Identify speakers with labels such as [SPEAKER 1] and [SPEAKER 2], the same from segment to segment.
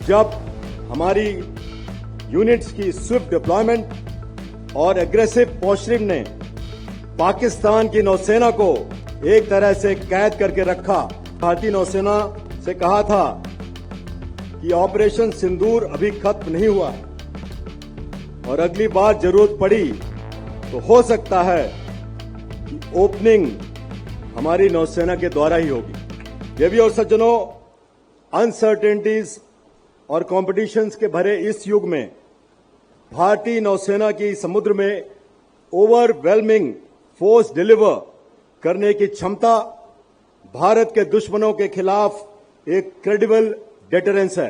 [SPEAKER 1] जब हमारी यूनिट्स की स्विफ्ट डिप्लॉयमेंट और एग्रेसिव पोस्टरिंग ने पाकिस्तान की नौसेना को एक तरह से कैद करके रखा। भारतीय नौसेना से कहा था कि ऑपरेशन सिंदूर अभी खत्म नहीं हुआ है और अगली बार जरूरत पड़ी तो हो सकता है कि ओपनिंग हमारी नौसेना के द्वारा ही होगी। देवी और सज्जनों, अनसर्टेनिटीज और कॉम्पिटिशंस के भरे इस युग में भारतीय नौसेना की समुद्र में ओवरवेलमिंग फोर्स डिलीवर करने की क्षमता भारत के दुश्मनों के खिलाफ एक क्रेडिबल डेटरेंस है।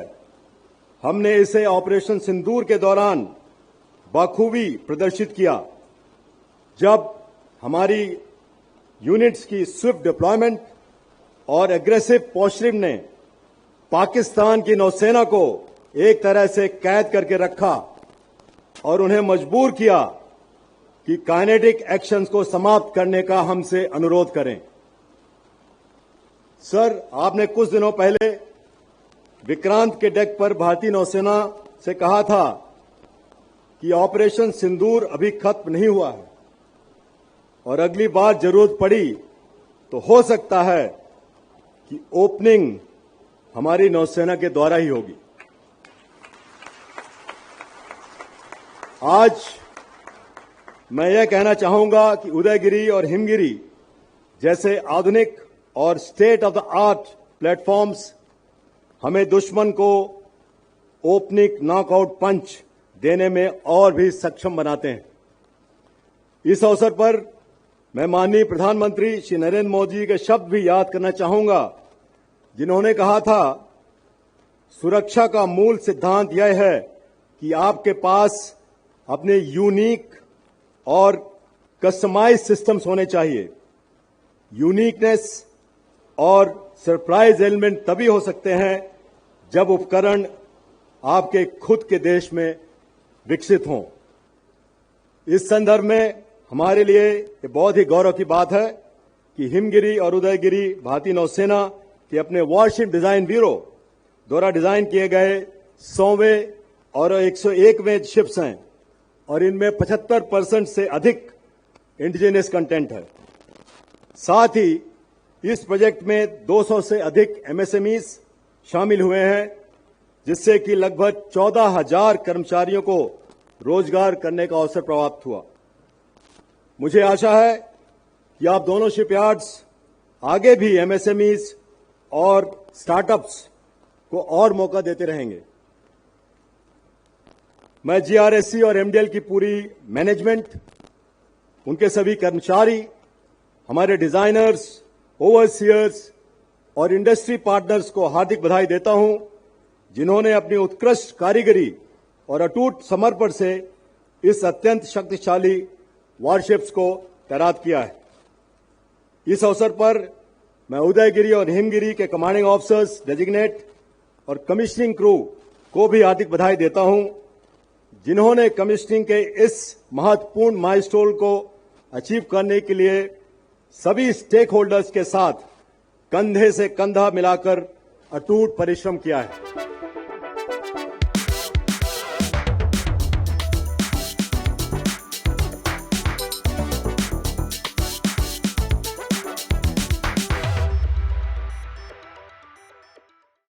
[SPEAKER 1] हमने इसे ऑपरेशन सिंदूर के दौरान बखूबी प्रदर्शित किया, जब हमारी यूनिट्स की स्विफ्ट डिप्लॉयमेंट और एग्रेसिव पोस्टरिंग ने पाकिस्तान की नौसेना को एक तरह से कैद करके रखा और उन्हें मजबूर किया कि काइनेटिक एक्शंस को समाप्त करने का हमसे अनुरोध करें। सर, आपने कुछ दिनों पहले विक्रांत के डेक पर भारतीय नौसेना से कहा था कि ऑपरेशन सिंदूर अभी खत्म नहीं हुआ है और अगली बार जरूरत पड़ी तो हो सकता है कि ओपनिंग हमारी नौसेना के द्वारा ही होगी। आज मैं यह कहना चाहूंगा कि उदयगिरी और हिमगिरी जैसे आधुनिक और state of the art platforms हमें दुश्मन को ओपनिंग नॉकआउट पंच देने में और भी सक्षम बनाते हैं। इस अवसर पर मैं माननीय प्रधानमंत्री श्री नरेंद्र मोदी के शब्द भी याद करना चाहूंगा, जिन्होंने कहा था, सुरक्षा का मूल सिद्धांत यह है कि आपके पास अपने यूनिक और कस्टमाइज सिस्टम्स होने चाहिए। यूनिकनेस और सरप्राइज एलिमेंट तभी हो सकते हैं जब उपकरण आपके खुद के देश में विकसित हों। इस संदर्भ में हमारे लिए ये बहुत ही गौरव की बात है कि हिमगिरी और उदयगिरी भारतीय नौसेना के अपने वॉरशिप डिजाइन ब्यूरो द्वारा डिजाइन किए गए 100वें और 101वें शिप्स हैं और इनमें 75% से अधिक इंडिजिनियस कंटेंट है। साथ ही इस प्रोजेक्ट में 200 से अधिक एमएसएमईज शामिल हुए हैं, जिससे कि लगभग 14,000 कर्मचारियों को रोजगार करने का अवसर प्राप्त हुआ। मुझे आशा है कि आप दोनों शिपयार्ड्स आगे भी एमएसएमईज और स्टार्टअप्स को और मौका देते रहेंगे। मैं जीआरएससी और एमडीएल की पूरी मैनेजमेंट, उनके सभी कर्मचारी, हमारे डिजाइनर्स, ओवरसियर्स और इंडस्ट्री पार्टनर्स को हार्दिक बधाई देता हूं, जिन्होंने अपनी उत्कृष्ट कारीगरी और अटूट समर्पण से इस अत्यंत शक्तिशाली वॉरशिप्स को तैनात किया है। इस अवसर पर मैं उदयगिरी और हिमगिरी के कमांडिंग ऑफिसर्स डेजिग्नेट और कमिश्निंग क्रू को भी हार्दिक बधाई देता हूं, जिन्होंने कमिश्निंग के इस महत्वपूर्ण माइलस्टोन को अचीव करने के लिए सभी स्टेक होल्डर्स के साथ कंधे से कंधा मिलाकर अटूट परिश्रम किया है।